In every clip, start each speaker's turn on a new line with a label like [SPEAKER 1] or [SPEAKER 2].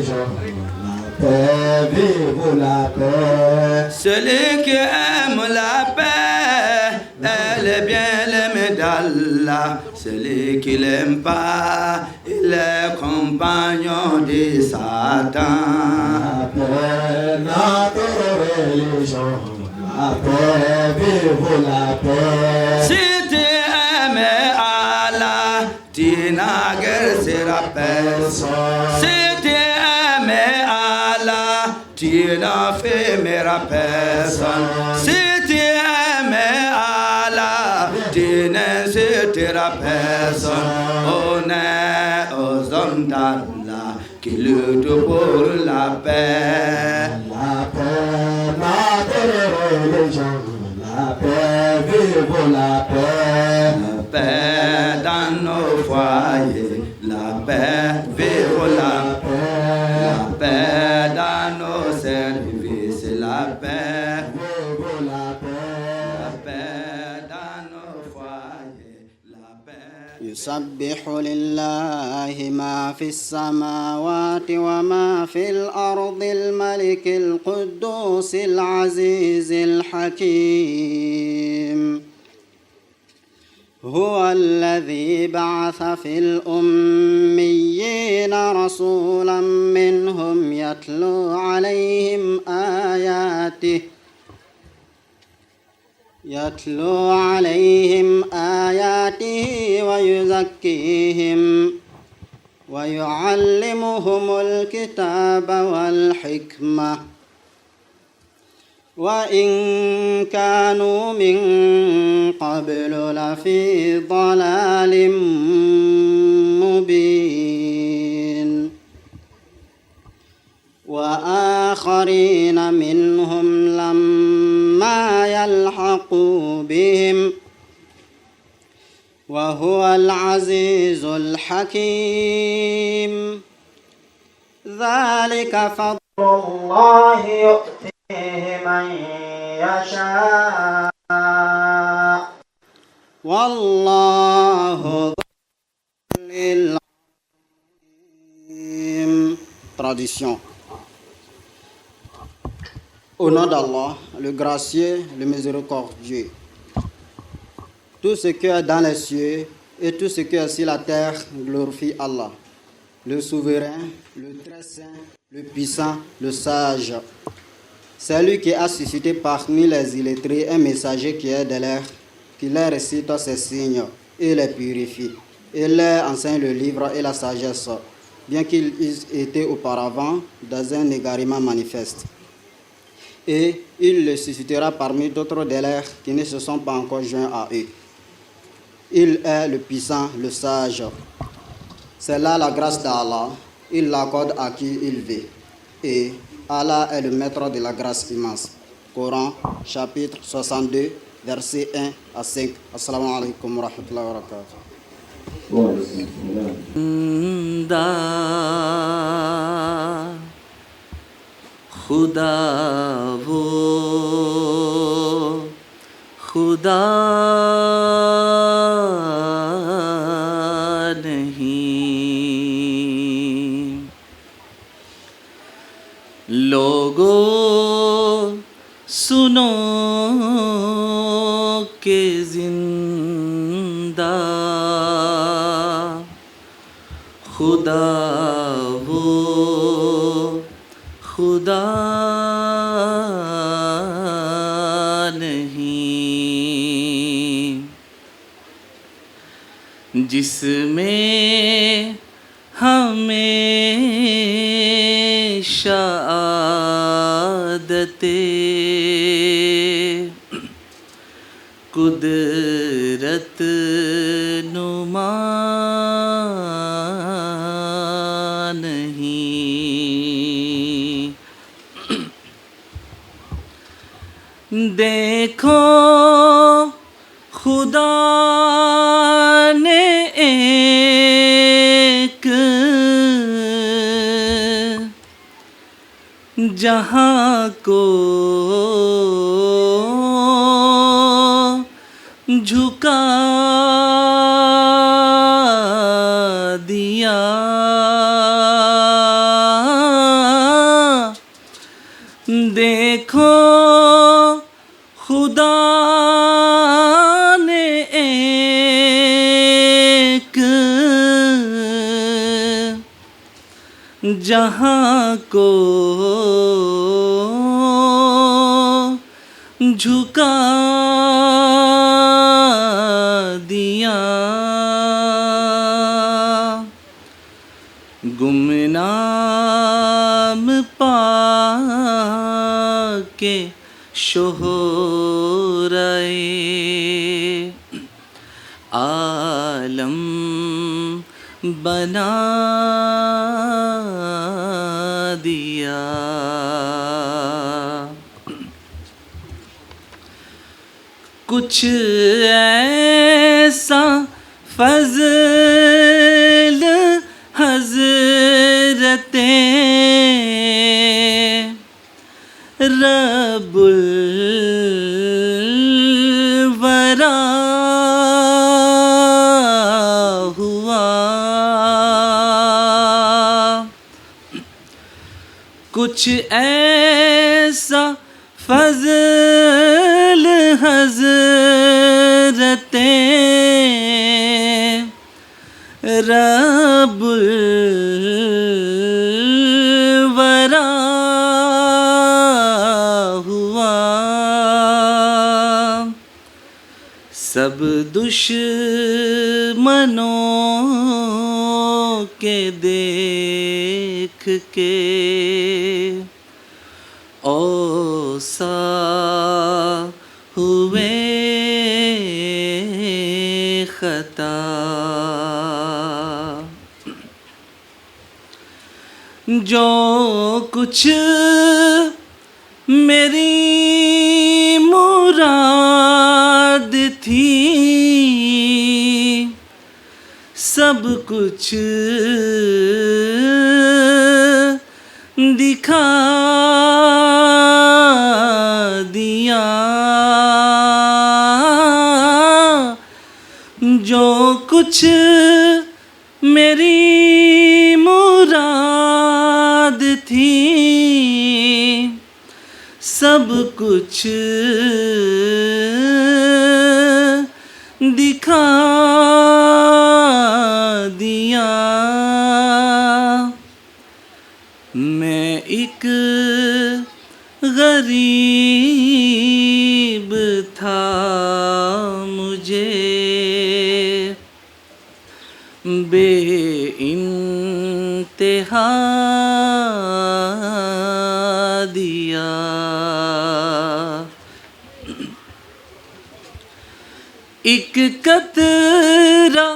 [SPEAKER 1] gens, la paix, vive la paix.
[SPEAKER 2] Celui qui aime la paix, elle est bien l'aimée d'Allah. Celui qui l'aime pas, il est compagnon de Satan.
[SPEAKER 1] La paix, notre religion, la paix, vive la paix.
[SPEAKER 2] Si tu aimes Allah, tu n'as guère sera personne. Si tu aimes Allah, tu n'en fermeras personne. Si tu aimes Allah, tu n'insulteras personne. Honneur aux hommes d'Allah qui luttent pour la paix.
[SPEAKER 1] La paix, notre religion, la paix, vive la paix.
[SPEAKER 2] La paix dans nos foyers, la paix, vive la paix. La paix dans nos services, la paix,
[SPEAKER 1] Vive la paix.
[SPEAKER 2] la paix dans nos foyers, la paix.
[SPEAKER 3] يسبح لله ما في السماوات وما في الأرض الملك القدوس العزيز الحكيم هو الذي بعث في الأميين رسولا منهم يتلو عليهم آياته ويزكيهم ويعلمهم الكتاب والحكمة وإن كانوا من قبل لفي ضلال مبين وآخرين منهم لما يلحقوا بهم وهو العزيز الحكيم ذلك فضل الله يؤتيه من يشاء والله ذو الفضل العظيم. Traduction. Au nom d'Allah, le gracieux, le miséricordieux. Tout ce qui est dans les cieux et tout ce qui est sur la terre glorifie Allah, le souverain, le très saint, le puissant, le sage. C'est lui qui a suscité parmi les illettrés un messager qui est de l'air, qui leur récite ses signes et les purifie, et leur enseigne le livre et la sagesse, bien qu'ils eussent été auparavant dans un égarement manifeste. Et il le suscitera parmi d'autres de l'air qui ne se sont pas encore joints à eux. Il est le puissant, le sage. C'est là la grâce d'Allah. Il l'accorde à qui il veut. Et Allah est le maître de la grâce immense. Coran, chapitre 62, versets 1 à 5. Assalamu alaikum wa rahmatullahi wa barakatuh.
[SPEAKER 2] खुदा वो खुदा नहीं लोगों सुनो के जिंदा खुदा वो खुदा नहीं जिसमें हमेशा आदतें कुदरत नुमा देखो खुदा ने एक जहां को झुका दिया
[SPEAKER 4] जहाँ को झुका दिया, गुमनाम पाके शोहराए आलम बना दिया। कुछ ऐसा फज़ल हज़रते रब्बुल वरा हुआ। कुछ ऐसा फज़ल हज़रते रब्बुल वरा हुआ। सब दुश्मनों के देख के औसा हुए खता। जो कुछ मेरी मुराद थी सब कुछ दिखा दिया। जो कुछ मेरी मुराद थी सब कुछ दिखा दिया। मैं एक गरीब था, मुझे बेइंतहा दिया। एक कतरा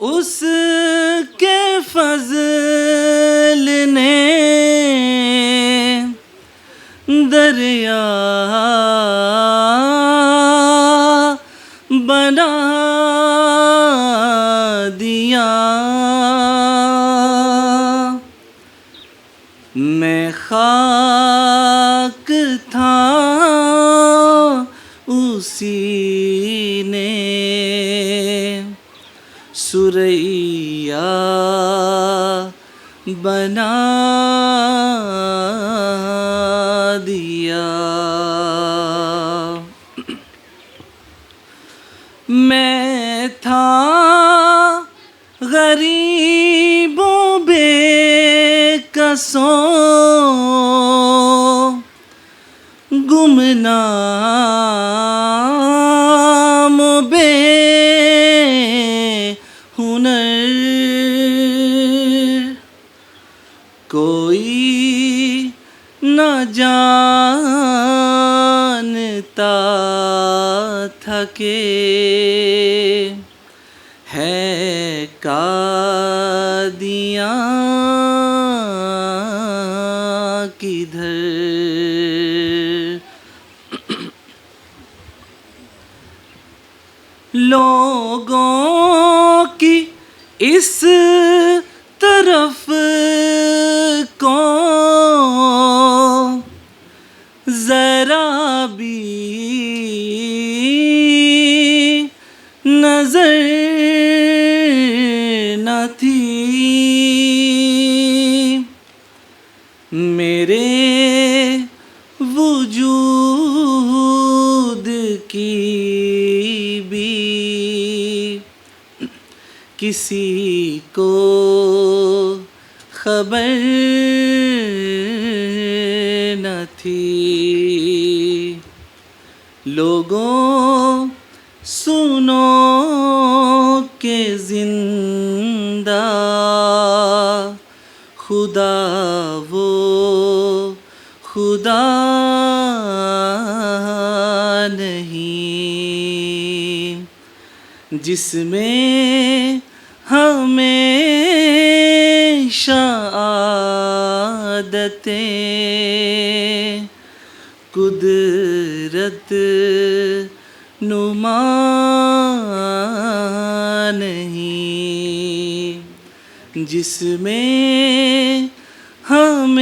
[SPEAKER 4] उसके फज़ल ने दरिया बना दिया। मैं खाक था उसी ने सुरैया बना दिया। मैं था गरीबों बेकसों गुमनाम बेहुनर। कोई न जानता था कि है कादियाँ किधर। लोगों की इस तरफ को जरा भी नजर न थी। मेरे वजूद की भी किसी को खबर न थी। लोगों सुनो के जिंदा खुदा वो खुदा नहीं, जिसमें हमेशा आदतें कुदरत नुमा नहीं, जिसमें हमेशा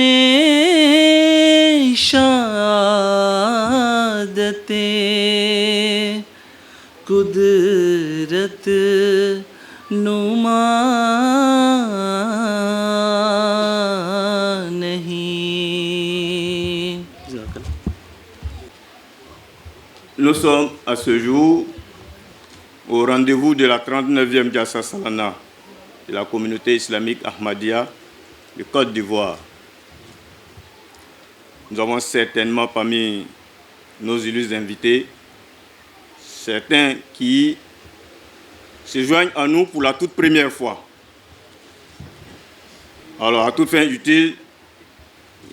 [SPEAKER 4] आदतें कुदरत नुमा नहीं।
[SPEAKER 5] Nous sommes à ce jour au rendez-vous de la 39e Jalsa Salana de la communauté islamique Ahmadiyya de Côte d'Ivoire. Nous avons certainement parmi nos illustres invités certains qui se joignent à nous pour la toute première fois. Alors, à toute fin utile,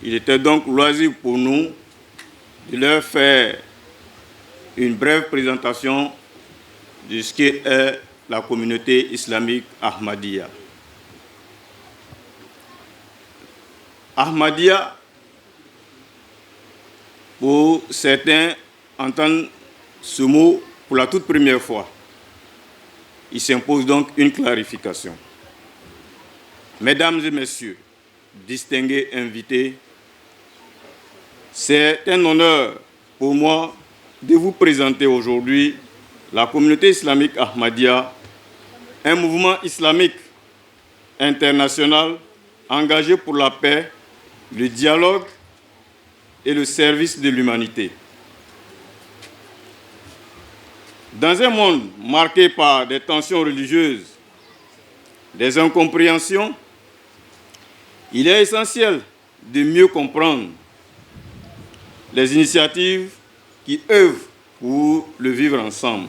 [SPEAKER 5] il était donc loisible pour nous de leur faire une brève présentation de ce qu'est la communauté islamique Ahmadiyya. Ahmadiyya, pour certains, entendent ce mot pour la toute première fois. Il s'impose donc une clarification. Mesdames et messieurs, distingués invités, c'est un honneur pour moi de vous présenter aujourd'hui la communauté islamique Ahmadiyya, un mouvement islamique international engagé pour la paix, le dialogue et le service de l'humanité. Dans un monde marqué par des tensions religieuses, des incompréhensions, il est essentiel de mieux comprendre les initiatives qui œuvrent pour le vivre ensemble.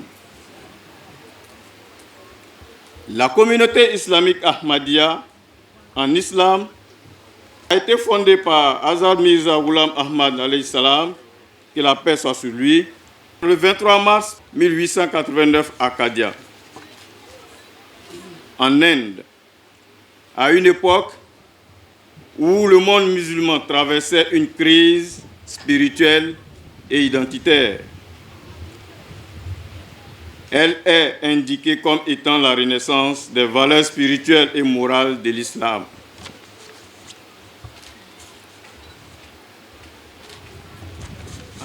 [SPEAKER 5] La communauté islamique Ahmadiyya en islam a été fondée par Hazrat Mirza Ghulam Ahmad alayhi salam, que la paix soit sur lui, le 23 mars 1889 à Kadia, en Inde, à une époque où le monde musulman traversait une crise spirituelle et identitaire. Elle est indiquée comme étant la renaissance des valeurs spirituelles et morales de l'islam.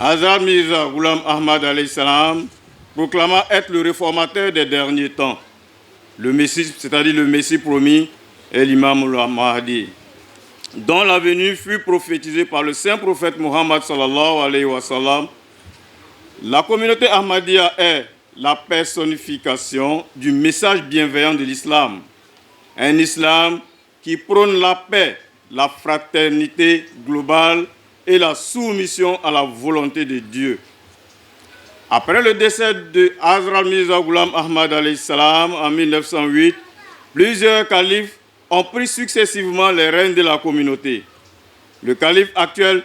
[SPEAKER 5] Hazrat Mirza Ghulam Ahmad alayhi salam proclama être le réformateur des derniers temps, le Messie, c'est-à-dire le Messie promis, et l'imam al-Mahdi, dont la venue fut prophétisée par le saint prophète Muhammad sallallahu alayhi wa sallam. La communauté Ahmadiyya est la personnification du message bienveillant de l'islam, un islam qui prône la paix, la fraternité globale et la soumission à la volonté de Dieu. Après le décès de Hazrat Mirza Ghulam Ahmad alayhi salam en 1908, plusieurs califes ont pris successivement les rênes de la communauté. Le calife actuel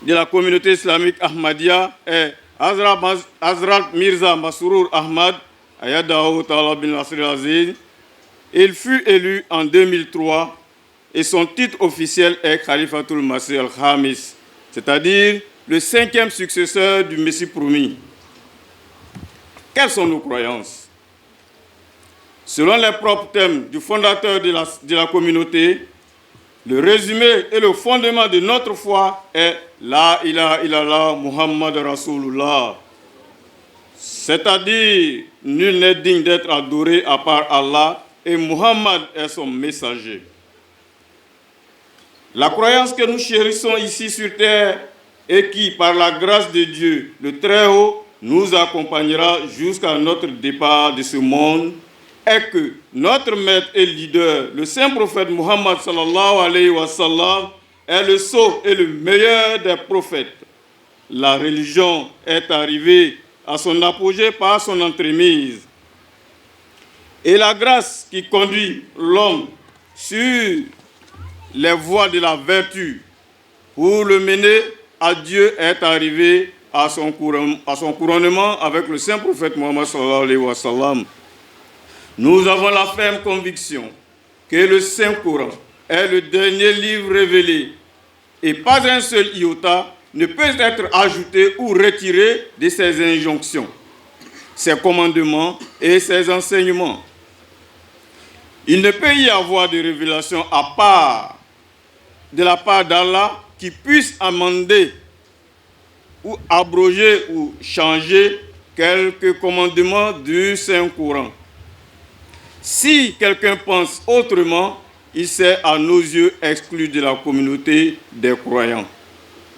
[SPEAKER 5] de la communauté islamique Ahmadiyya est Hazrat Mirza Masroor Ahmad Ayadahu Ta'ala bin Nasir al-Aziz. Il fut élu en 2003 et son titre officiel est Khalifatul Masih al-Khamis, c'est-à-dire le 5e successeur du Messie promis. Quelles sont nos croyances? Selon les propres thèmes du fondateur de la communauté, le résumé et le fondement de notre foi est La ilaha illallah Muhammad Rasulullah. C'est-à-dire, nul n'est digne d'être adoré à part Allah et Muhammad est son messager. La croyance que nous chérissons ici sur terre et qui, par la grâce de Dieu, le Très-Haut, nous accompagnera jusqu'à notre départ de ce monde est que notre maître et leader, le saint prophète Muhammad sallallahu alayhi wa sallam, est le sceau et le meilleur des prophètes. La religion est arrivée à son apogée par son entremise. Et la grâce qui conduit l'homme sur les voies de la vertu pour le mener à Dieu est arrivée à son couronnement avec le saint prophète Muhammad sallallahu alayhi wa sallam. Nous avons la ferme conviction que le Saint-Coran est le dernier livre révélé et pas un seul iota ne peut être ajouté ou retiré de ses injonctions, ses commandements et ses enseignements. Il ne peut y avoir de révélation à part de la part d'Allah qui puisse amender ou abroger ou changer quelques commandements du Saint-Coran. Si quelqu'un pense autrement, il s'est à nos yeux exclu de la communauté des croyants.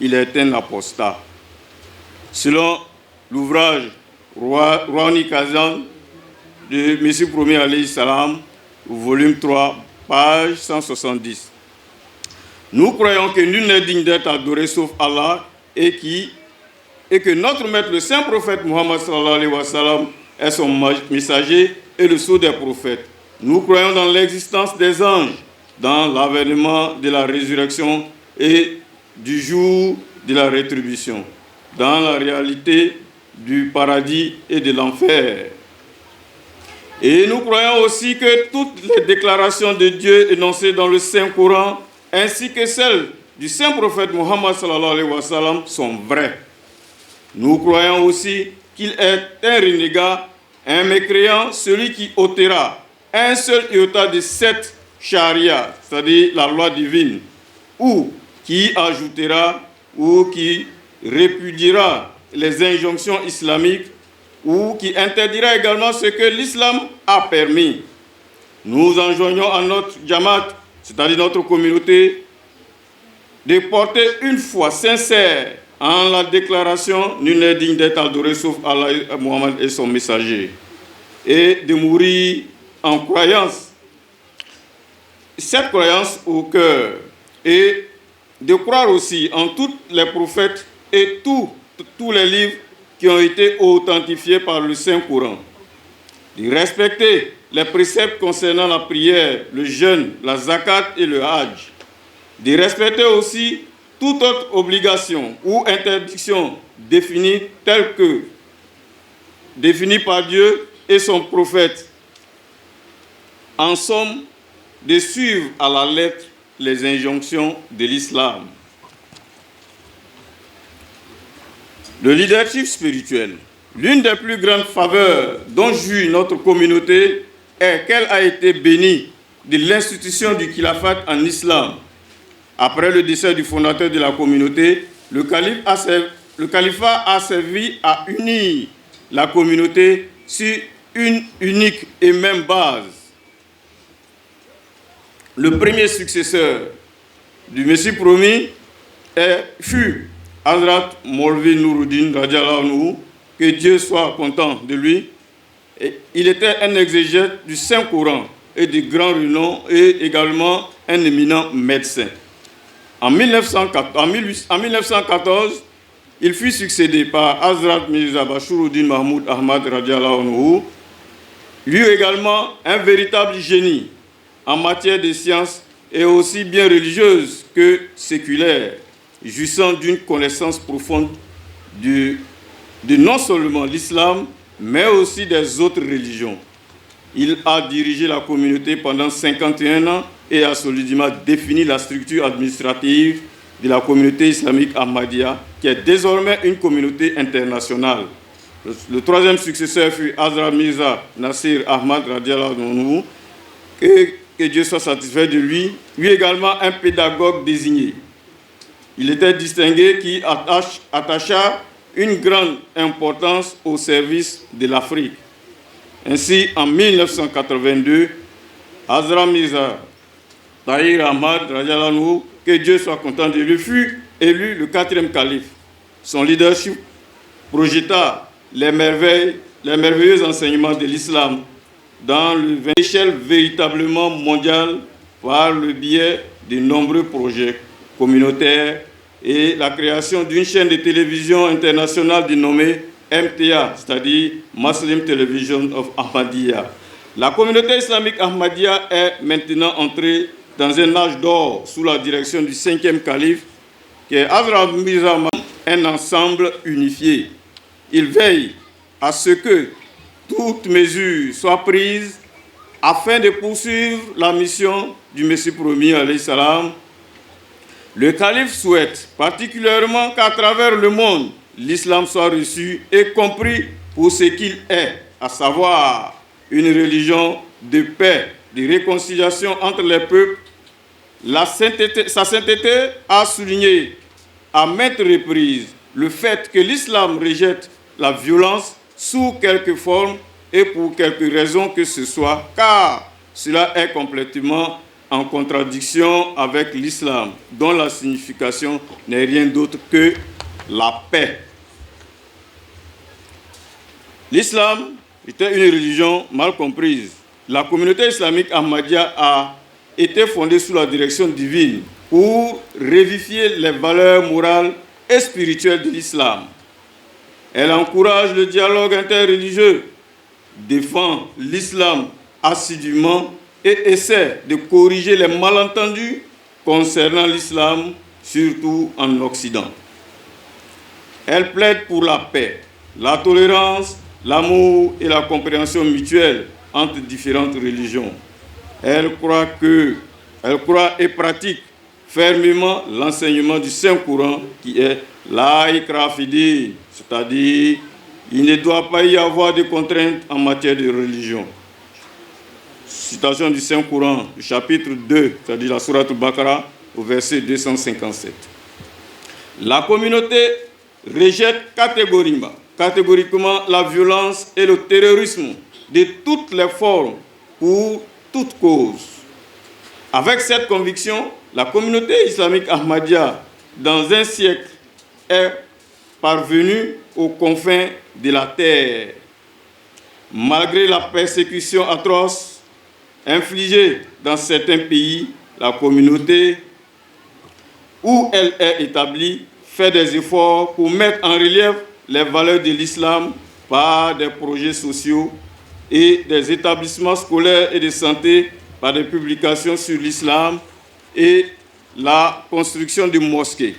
[SPEAKER 5] Il est un apostat. Selon l'ouvrage Rouhani Kazan de Messie Promis alayhi salam, volume 3, page 170. Nous croyons que nul n'est digne d'être adoré sauf Allah et que notre maître, le saint prophète Muhammad sallallahu alayhi wa sallam, est son messager et le sceau des prophètes. Nous croyons dans l'existence des anges, dans l'avènement de la résurrection et du jour de la rétribution, dans la réalité du paradis et de l'enfer. Et nous croyons aussi que toutes les déclarations de Dieu énoncées dans le Saint-Coran, ainsi que celles du saint prophète Muhammad sallallahu alayhi wa sallam, sont vraies. Nous croyons aussi qu'il est un renégat, un mécréant, celui qui ôtera un seul iota de cette charia, c'est-à-dire la loi divine, ou qui ajoutera ou qui répudiera les injonctions islamiques, ou qui interdira également ce que l'islam a permis. Nous enjoignons à notre Jamaat, c'est-à-dire notre communauté, de porter une foi sincère en la déclaration « Nul n'est digne d'être adoré sauf Allah, Muhammad et son messager » et de mourir en croyance, cette croyance au cœur, et de croire aussi en tous les prophètes et tous les livres qui ont été authentifiés par le Saint-Coran, de respecter les préceptes concernant la prière, le jeûne, la zakat et le hajj, de respecter aussi toute autre obligation ou interdiction définie telle que définie par Dieu et son prophète. En somme, de suivre à la lettre les injonctions de l'islam. Le leadership spirituel. L'une des plus grandes faveurs dont jouit notre communauté est qu'elle a été bénie de l'institution du khilafat en islam. Après le décès du fondateur de la communauté, le califat a servi à unir la communauté sur une unique et même base. Le premier successeur du Messie promis fut Hazrat Maulvi Nuruddin Radiallahu anhu, que Dieu soit content de lui. Et il était un exégète du Saint-Coran et de grand renom et également un éminent médecin. En 1914, il fut succédé par Hazrat Mirza Bashiruddin Mahmoud Ahmad Radiallahu anhu, lui également un véritable génie en matière de sciences et aussi bien religieuse que séculaire, jouissant d'une connaissance profonde de non seulement l'islam, mais aussi des autres religions. Il a dirigé la communauté pendant 51 ans et a solidement défini la structure administrative de la communauté islamique Ahmadiyya, qui est désormais une communauté internationale. Le troisième successeur fut Hazrat Mirza Nasir Ahmad Radiallahu anhu, que Dieu soit satisfait de lui, lui également un pédagogue désigné. Il était distingué qui attacha une grande importance au service de l'Afrique. Ainsi, en 1982, Hazrat Mirza Tahir Ahmad Radiallahu anhu, que Dieu soit content de lui, fut élu le 4e calife. Son leadership projeta les merveilleux enseignements de l'islam dans l'échelle véritablement mondiale par le biais de nombreux projets communautaires et la création d'une chaîne de télévision internationale dénommée MTA, c'est-à-dire Muslim Television of Ahmadiyya. La communauté islamique Ahmadiyya est maintenant entrée dans un âge d'or sous la direction du 5e calife, qui est Hazrat Mirza Ahmad, un ensemble unifié. Il veille à ce que toutes mesures soient prises afin de poursuivre la mission du Messie promis, alayhi salam. Le calife souhaite particulièrement qu'à travers le monde, l'islam soit reçu et compris pour ce qu'il est, à savoir une religion de paix, de réconciliation entre les peuples. Sa sainteté a souligné à maintes reprises le fait que l'islam rejette la violence sous quelque forme et pour quelque raison que ce soit, car cela est complètement en contradiction avec l'islam, dont la signification n'est rien d'autre que la paix. L'islam était une religion mal comprise. La communauté islamique Ahmadiyya a été fondée sous la direction divine pour revivifier les valeurs morales et spirituelles de l'islam. Elle encourage le dialogue interreligieux, défend l'islam assidûment et essaie de corriger les malentendus concernant l'islam, surtout en Occident. Elle plaide pour la paix, la tolérance, l'amour et la compréhension mutuelle entre différentes religions. Elle croit et pratique fermement l'enseignement du Saint-Coran qui est la ikra fi din, c'est-à-dire il ne doit pas y avoir de contraintes en matière de religion. Citation du Saint-Coran, du chapitre 2, c'est-à-dire la sourate Al-Baqarah, au verset 257. La communauté rejette catégoriquement la violence et le terrorisme de toutes les formes pour toute cause. Avec cette conviction, la communauté islamique Ahmadiyya, dans un siècle, est parvenue aux confins de la terre. Malgré la persécution atroce infligée dans certains pays, la communauté où elle est établie fait des efforts pour mettre en relief les valeurs de l'islam par des projets sociaux et des établissements scolaires et de santé, par des publications sur l'islam et la construction de mosquées.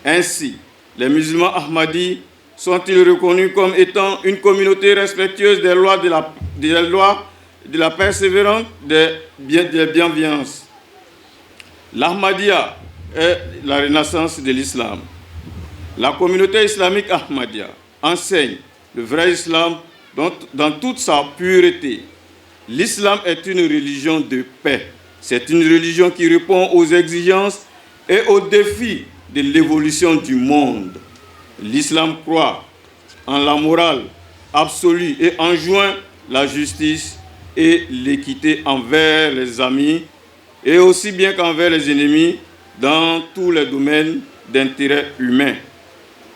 [SPEAKER 5] Ainsi, les musulmans Ahmadis sont-ils reconnus comme étant une communauté respectueuse des lois de la persévérance, des bienveillances. L'Ahmadiyya est la renaissance de l'islam. La communauté islamique Ahmadiyya enseigne le vrai islam dans toute sa pureté. L'islam est une religion de paix. C'est une religion qui répond aux exigences et aux défis de l'évolution du monde. L'islam croit en la morale absolue et enjoint la justice et l'équité envers les amis et aussi bien qu'envers les ennemis dans tous les domaines d'intérêt humain.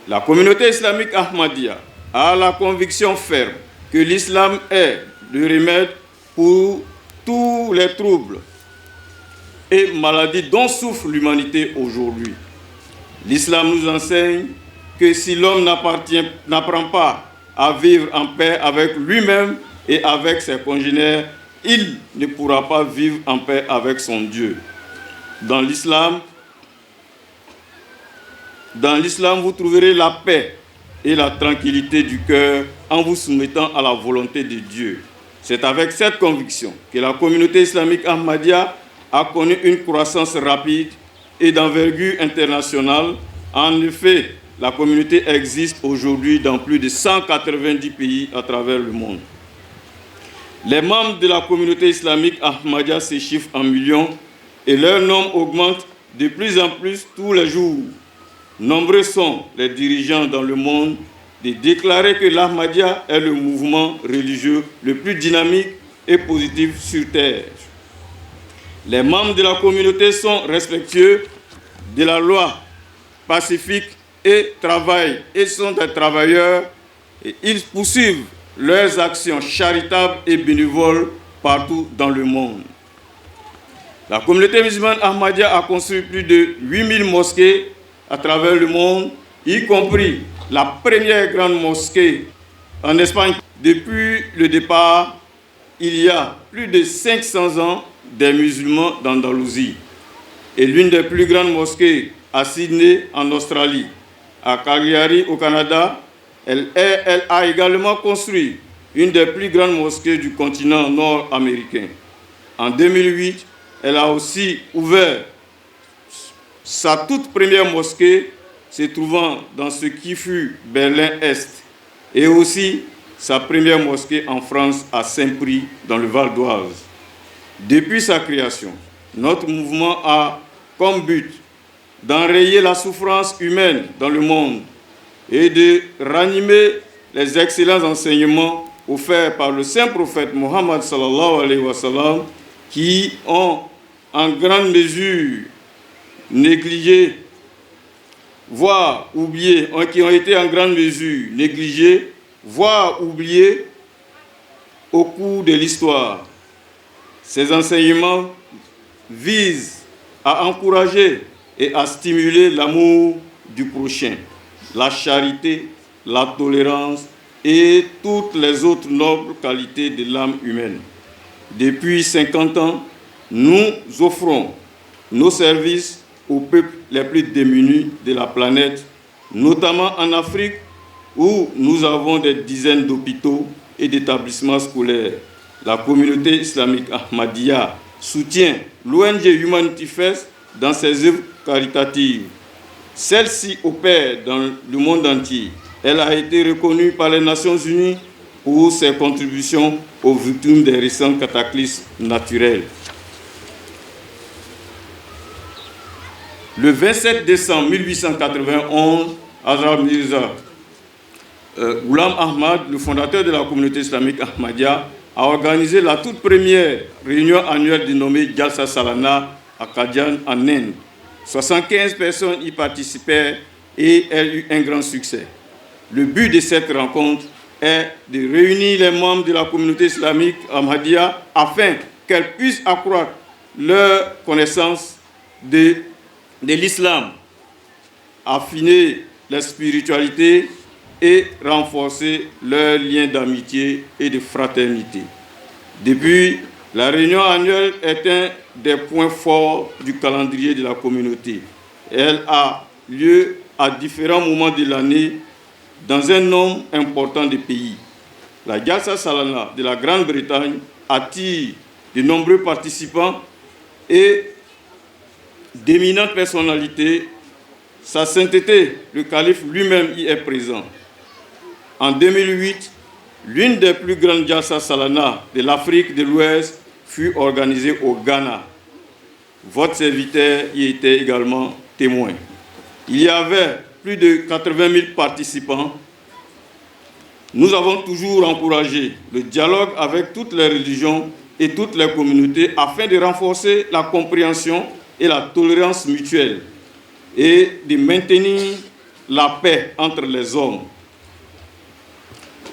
[SPEAKER 5] La communauté islamique Ahmadiyya a la conviction ferme que l'islam est le remède pour tous les troubles et maladies dont souffre l'humanité aujourd'hui. L'islam nous enseigne que si l'homme n'apprend pas à vivre en paix avec lui-même et avec ses congénères, il ne pourra pas vivre en paix avec son Dieu. Dans l'islam, vous trouverez la paix et la tranquillité du cœur en vous soumettant à la volonté de Dieu. C'est avec cette conviction que la communauté islamique Ahmadiyya a connu une croissance rapide et d'envergure internationale. En effet, la communauté existe aujourd'hui dans plus de 190 pays à travers le monde. Les membres de la communauté islamique Ahmadiyya se chiffrent en millions et leur nombre augmente de plus en plus tous les jours. Nombreux sont les dirigeants dans le monde de déclarer que l'Ahmadiyya est le mouvement religieux le plus dynamique et positif sur Terre. Les membres de la communauté sont respectueux de la loi, pacifiques et travaillent et sont des travailleurs et ils poursuivent leurs actions charitables et bénévoles partout dans le monde. La communauté musulmane Ahmadiyya a construit plus de 8000 mosquées à travers le monde, y compris la première grande mosquée en Espagne. Depuis le départ, il y a plus de 500 ans, des musulmans d'Andalousie. Et l'une des plus grandes mosquées à Sydney, en Australie, à Calgary, au Canada, elle a également construit une des plus grandes mosquées du continent nord-américain. En 2008, elle a aussi ouvert sa toute première mosquée se trouvant dans ce qui fut Berlin-Est et aussi sa première mosquée en France à Saint-Prix dans le Val d'Oise. Depuis sa création, notre mouvement a comme but d'enrayer la souffrance humaine dans le monde et de ranimer les excellents enseignements offerts par le saint prophète Mohammed sallallahu alayhi wa sallam, qui ont en grande mesure négligé, voire oublié, qui ont été en grande mesure négligés, voire oubliés au cours de l'histoire. Ces enseignements visent à encourager et à stimuler l'amour du prochain, la charité, la tolérance et toutes les autres nobles qualités de l'âme humaine. Depuis 50 ans, nous offrons nos services aux peuples les plus démunis de la planète, notamment en Afrique, où nous avons des dizaines d'hôpitaux et d'établissements scolaires. La communauté islamique Ahmadiyya soutient l'ONG Humanity First dans ses œuvres caritatives. Celle-ci opère dans le monde entier. Elle a été reconnue par les Nations Unies pour ses contributions aux victimes des récents cataclysmes naturels. Le 27 décembre 1891, Hazrat Mirza Ghulam Ahmad, le fondateur de la communauté islamique Ahmadiyya, a organisé la toute première réunion annuelle dénommée Jalsa Salana à Qadian en Inde. 75 personnes y participèrent et elle eut un grand succès. Le but de cette rencontre est de réunir les membres de la communauté islamique Ahmadiyya afin qu'elles puissent accroître leur connaissance de l'islam, affiner la spiritualité et renforcer leurs liens d'amitié et de fraternité. Depuis, la réunion annuelle est un des points forts du calendrier de la communauté. Elle a lieu à différents moments de l'année dans un nombre important de pays. La Jalsa Salana de la Grande-Bretagne attire de nombreux participants et d'éminentes personnalités. Sa sainteté, le calife lui-même y est présent. En 2008, l'une des plus grandes Jalsa Salana de l'Afrique de l'Ouest fut organisée au Ghana. Votre serviteur y était également témoin. Il y avait plus de 80 000 participants. Nous avons toujours encouragé le dialogue avec toutes les religions et toutes les communautés afin de renforcer la compréhension et la tolérance mutuelle et de maintenir la paix entre les hommes.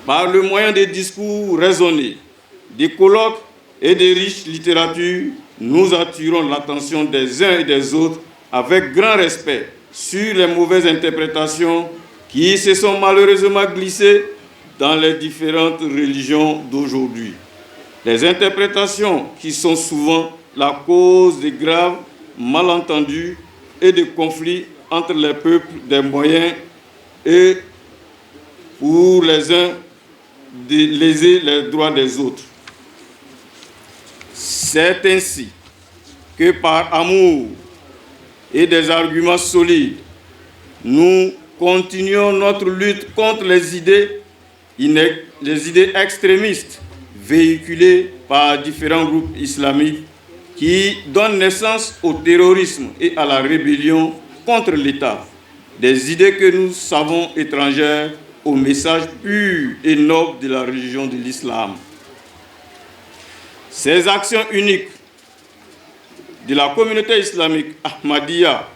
[SPEAKER 5] Par le moyen des discours raisonnés, des colloques et des riches littératures, nous attirons l'attention des uns et des autres avec grand respect sur les mauvaises interprétations qui se sont malheureusement glissées dans les différentes religions d'aujourd'hui. Les interprétations qui sont souvent la cause de graves malentendus et de conflits entre les peuples des moyens et pour les uns de léser les droits des autres. C'est ainsi que par amour et des arguments solides, nous continuons notre lutte contre les idées extrémistes véhiculées par différents groupes islamiques qui donnent naissance au terrorisme et à la rébellion contre l'État. Des idées que nous savons étrangères au message pur et noble de la religion de l'islam. Ces actions uniques de la communauté islamique Ahmadiyya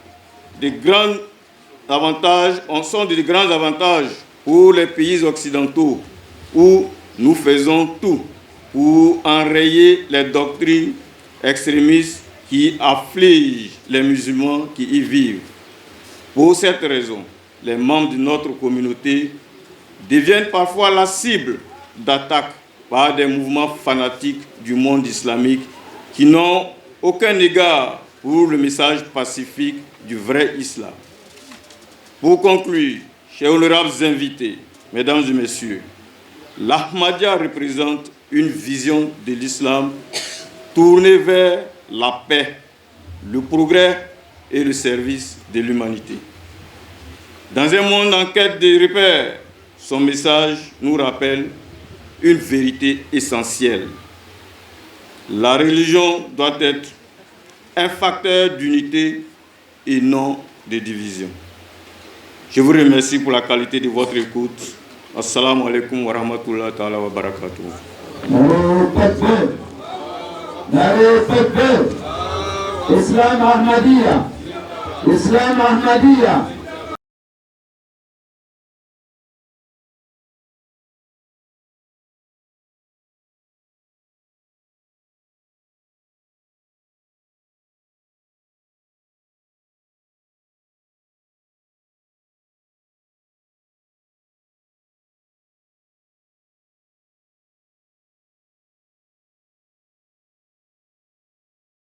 [SPEAKER 5] sont de grands avantages pour les pays occidentaux où nous faisons tout pour enrayer les doctrines extrémistes qui affligent les musulmans qui y vivent. Pour cette raison, les membres de notre communauté deviennent parfois la cible d'attaques par des mouvements fanatiques du monde islamique qui n'ont aucun égard pour le message pacifique du vrai islam. Pour conclure, chers honorables invités, mesdames et messieurs, l'Ahmadiyya représente une vision de l'islam tournée vers la paix, le progrès et le service de l'humanité. Dans un monde en quête de repères, son message nous rappelle une vérité essentielle. La religion doit être un facteur d'unité et non de division. Je vous remercie pour la qualité de votre écoute. Assalamu alaikum wa rahmatullahi ta'ala wa barakatuh.
[SPEAKER 1] Islam Ahmadiyya. Islam Ahmadiyya.